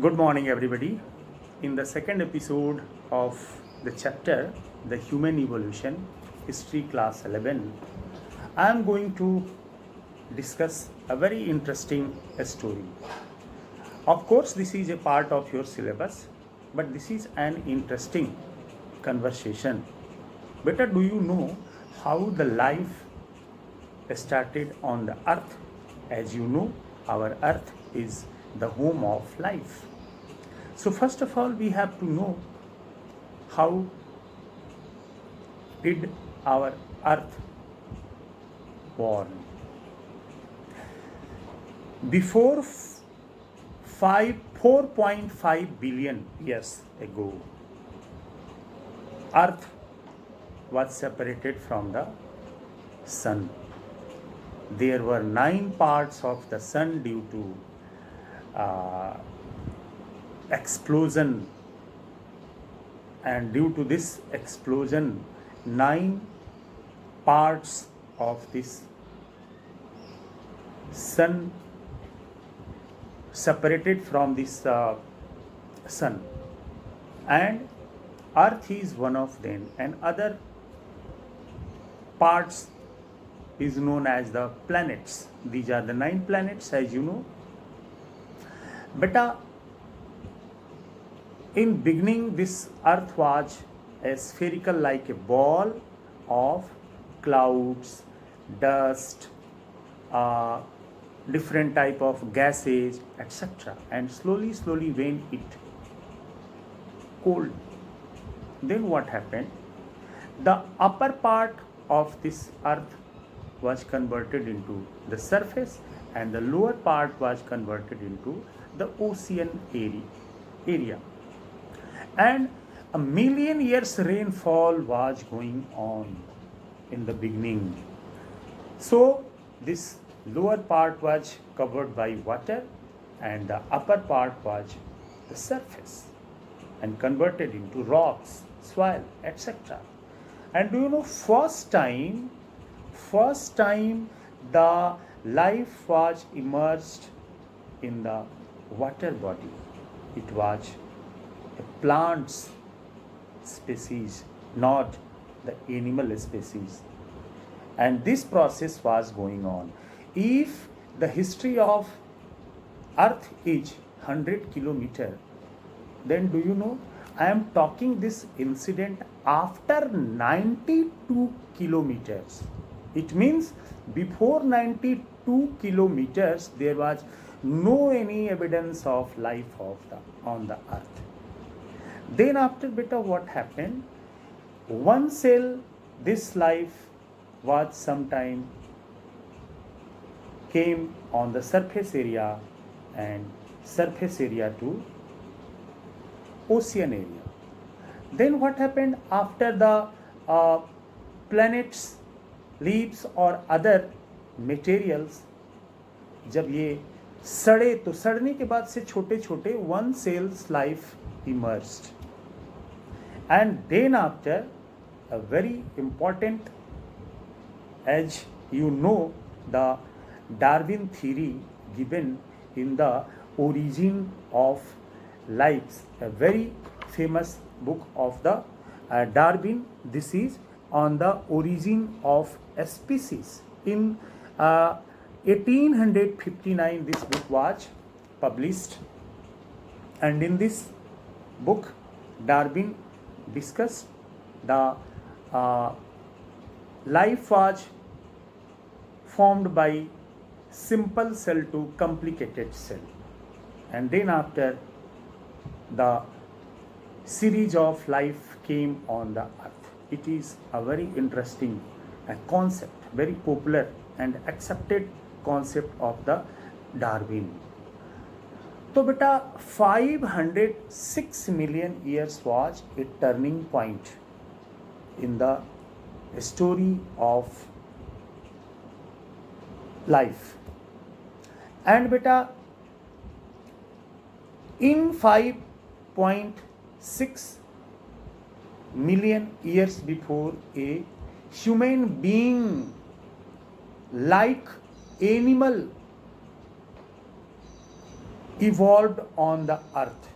Good morning, everybody. In the second episode of the chapter, The Human Evolution, History Class 11, I am going to discuss a very interesting story. Of course, this is a part of your syllabus, but this is an interesting conversation. Better, do you know how the life started on the earth? As you know, our earth is the home of life. So, first of all, we have to know how did our earth born. Before 4.5 billion years ago, earth was separated from the sun. There were 9 parts of the sun due to explosion, and due to this explosion 9 parts of this sun separated from this sun, and earth is one of them, and other parts is known as the planets. These are the 9 planets, as you know. But in beginning, this earth was a spherical, like a ball of clouds, dust, different type of gases, etc. And slowly when it cooled, then what happened? The upper part of this earth was converted into the surface, and the lower part was converted into the ocean area. And a million years rainfall was going on in the beginning. So this lower part was covered by water, and the upper part was the surface and converted into rocks, soil, etc. And do you know, first time the life was emerged in the water body. It was a plant species, not the animal species. And this process was going on. If the history of earth is 100 kilometer, then do you know, I am talking this incident after 92 kilometers. It means before 92 kilometers there was no any evidence of life on the earth. Then after beta, what happened? One cell, this life was sometime came on the surface area, and surface area to ocean area. Then what happened after the planets, leaves और other materials जब ये सड़े, तो सड़ने के बाद से छोटे छोटे one cells life emerged. And then after, a very important, as you know, the Darwin theory given in the origin of lives, a very famous book of the Darwin. This is on the origin of a species. In 1859 this book was published, and in this book Darwin discussed the life was formed by simple cell to complicated cell, and then after the series of life came on the earth. It is a very interesting concept, very popular and accepted concept of the Darwin. तो बेटा 506 million years was a turning point in the story of life. And beta, in 5.6 million years before, a human being like animal evolved on the earth.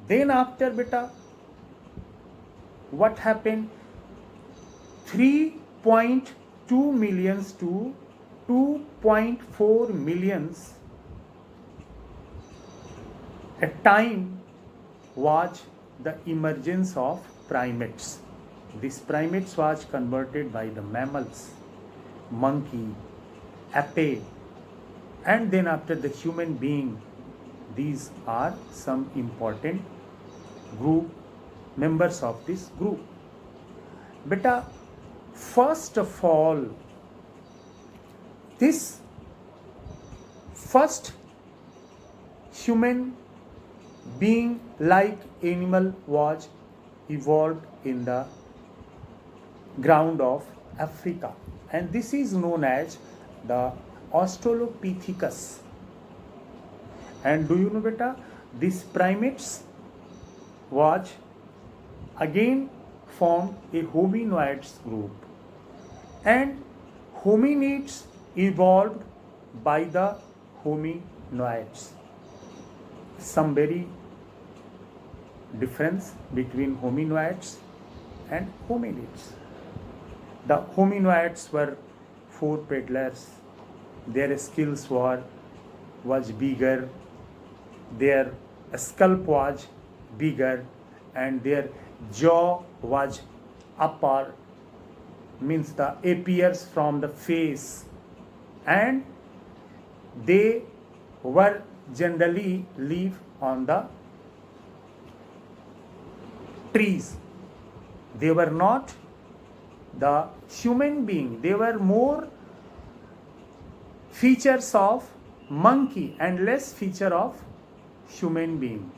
Then after beta, what happened? 3.2 millions to 2.4 millions a time was the emergence of primates. These primates was converted by the mammals, monkey, ape, and then after the human being. These are some important group members of this group. Beta, first of all, this first human being like animal was evolved in the ground of Africa, and this is known as the Australopithecus. And do you know beta, these primates was again formed a hominoids group, and hominids evolved by the hominoids. Some very difference between hominoids and hominids. The hominoids were four peddlers. Their skills was bigger, their scalp was bigger, and their jaw was upper, means the appears from the face, and they were generally live on the trees. They were not the human being, they were more features of monkey and less feature of human being.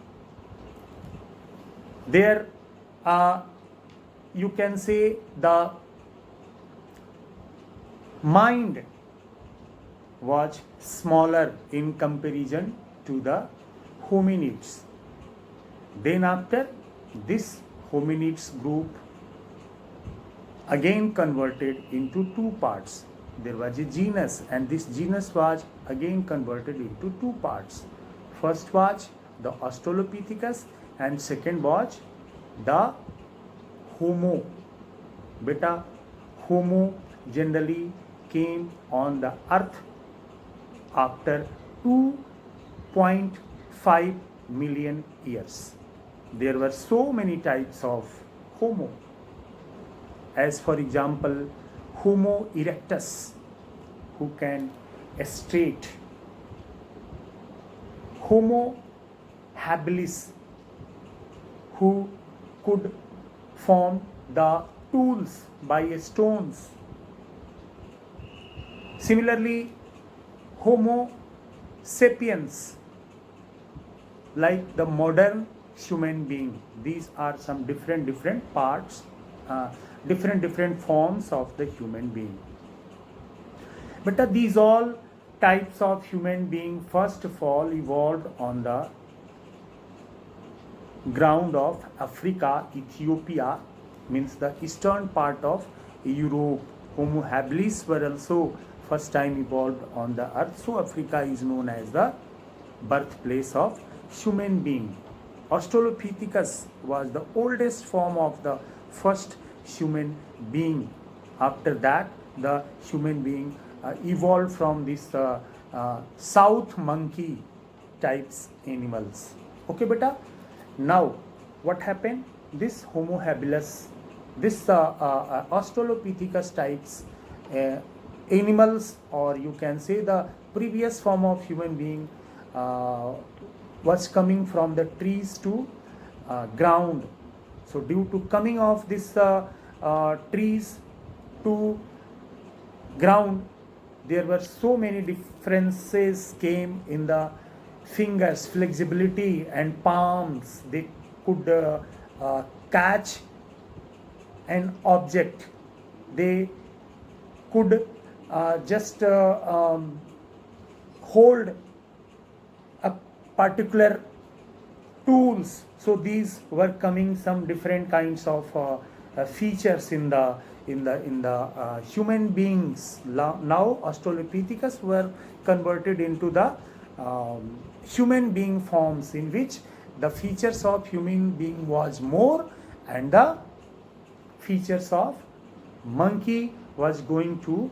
There you can say the mind was smaller in comparison to the hominids. Then after this hominids group again converted into two parts. There was a genus, and this genus was again converted into two parts. First was the Australopithecus, and second was the Homo. Beta, Homo generally came on the earth after 2.5 million years. There were so many types of Homo, as for example Homo erectus, who can straight, Homo habilis, who could form the tools by stones. Similarly, Homo sapiens, like the modern human being. These are some different parts, different forms of the human being. But these all types of human being first of all evolved on the ground of Africa, Ethiopia, means the eastern part of Europe. Homo habilis were also first time evolved on the earth, so Africa is known as the birthplace of human being. Australopithecus was the oldest form of the first human being. After that, the human being evolved from this south monkey types animals. Okay, beta. Now, what happened? This Homo habilis, this Australopithecus types animals, or you can say the previous form of human being, was coming from the trees to ground. So due to coming of this trees to ground, there were so many differences came in the fingers, flexibility, and palms. They could catch an object. They could just hold a particular tools. So these were coming some different kinds of features in the human beings. Now Australopithecus were converted into the human being forms, in which the features of human being was more and the features of monkey was going to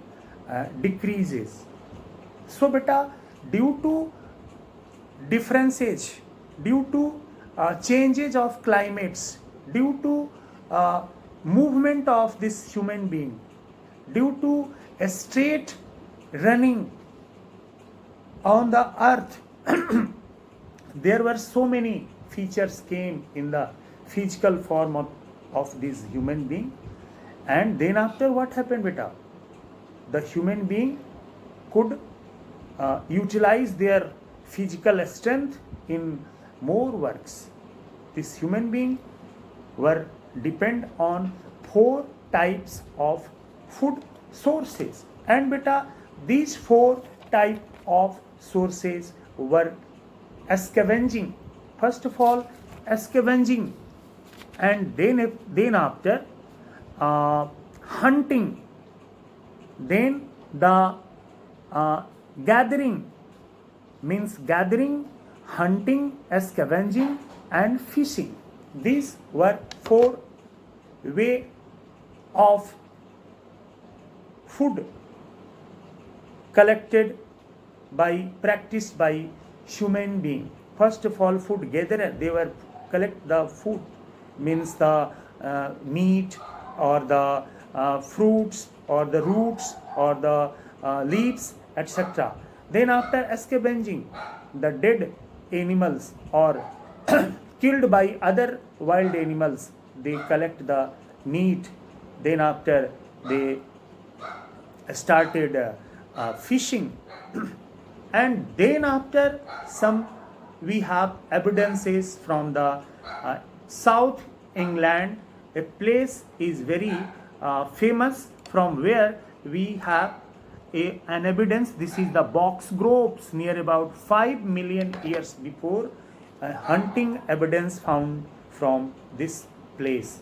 decreases. So beta, due to differences, due to changes of climates, due to movement of this human being, due to a straight running on the earth, there were so many features came in the physical form of this human being. And then after, what happened beta? The human being could utilize their physical strength in more works. This human being were depend on 4 types of food sources, and beta, these 4 type of sources were scavenging. First of all, scavenging, and then after hunting, then the gathering, means gathering, hunting, scavenging and fishing. These were 4 way of food collected by, practiced by human being. First of all, food gatherer, they were collect the food, means the meat or the fruits or the roots or the leaves, etc. Then after scavenging, the dead animals or killed by other wild animals, they collect the meat. Then after, they started fishing. And then after, some we have evidences from the South England. A place is very famous, from where we have an evidence. This is the Box Groves, near about 5 million years before, hunting evidence found from this place.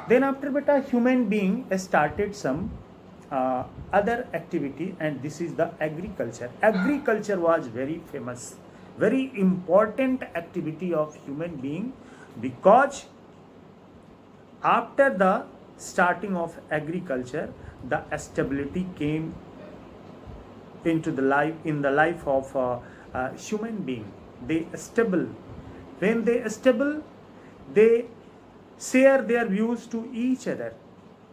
Then after beta, human being started some other activity, and this is the agriculture. Agriculture was very famous, very important activity of human being, because after the starting of agriculture, the stability came into the life, in the life of human being. They stable. When they stable, they share their views to each other.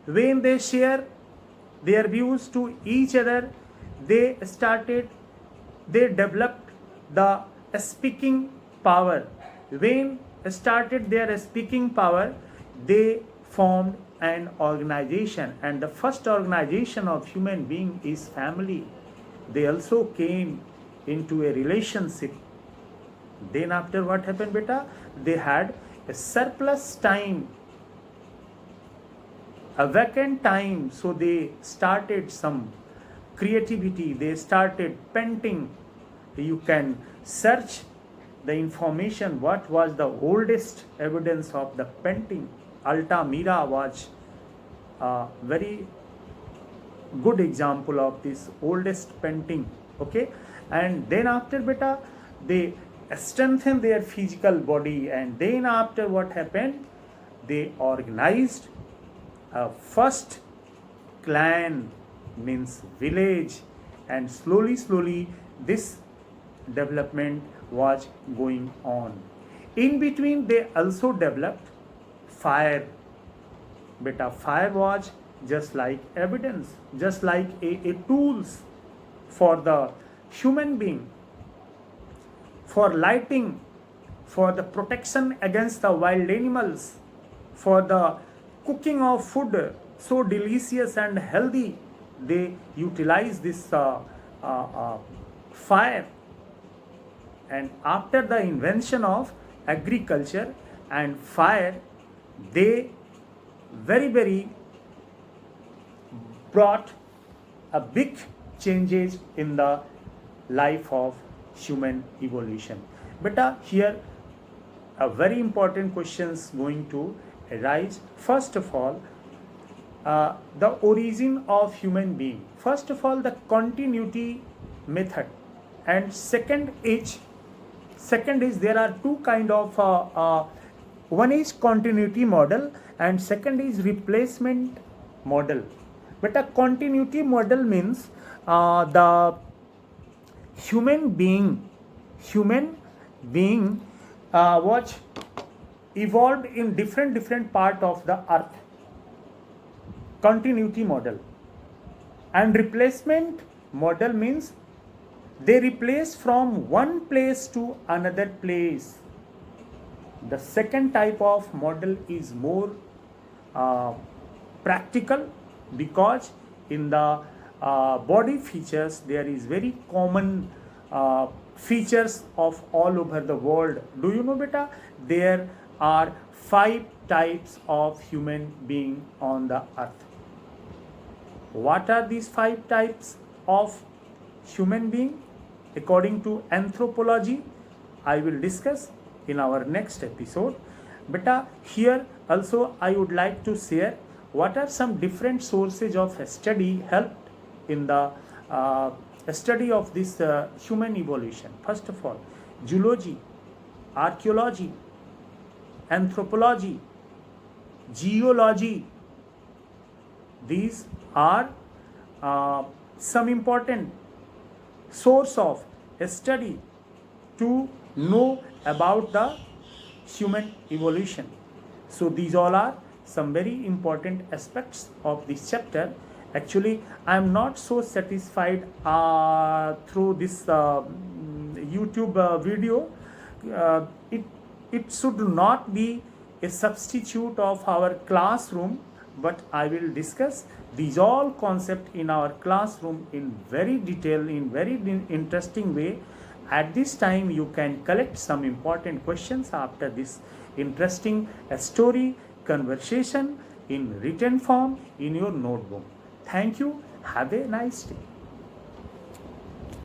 When they share their views to each other, they developed the speaking power. When started their speaking power, they formed an organization, and the first organization of human being is family. They also came into a relationship. Then after, what happened beta? They had a surplus time, a vacant time, so they started some creativity. They started painting. You can search the information what was the oldest evidence of the painting. Altamira was a very good example of this oldest painting. Okay, and then after beta, they strengthened their physical body, and then after, what happened? They organized a first clan, means village, and slowly this development was going on. In between, they also developed fire. Beta, fire was just like evidence, just like a tools for the human being, for lighting, for the protection against the wild animals, for the cooking of food so delicious and healthy. They utilize this fire. And after the invention of agriculture and fire, they very brought a big changes in the life of human evolution. But here a very important questions going to arise. First of all, the origin of human being. First of all, the continuity method, and second is Second is there are two kind of one is continuity model and second is replacement model. But a continuity model means the human being was evolved in different part of the earth. Continuity model. And replacement model means they replace from one place to another place. The second type of model is more practical because in the body features there is very common features of all over the world. Do you know beta? There are 5 types of human being on the earth. What are these 5 types of human being? According to anthropology, I will discuss in our next episode. But here also I would like to share what are some different sources of study helped in the study of this human evolution. First of all, zoology, archaeology, anthropology, geology. These are some important source of study to know about the human evolution. So these all are some very important aspects of this chapter. Actually, I am not so satisfied through this YouTube video. It should not be a substitute of our classroom, but I will discuss these all concepts in our classroom in very detail, in very interesting way. At this time, you can collect some important questions after this interesting story conversation in written form in your notebook. Thank you. Have a nice day.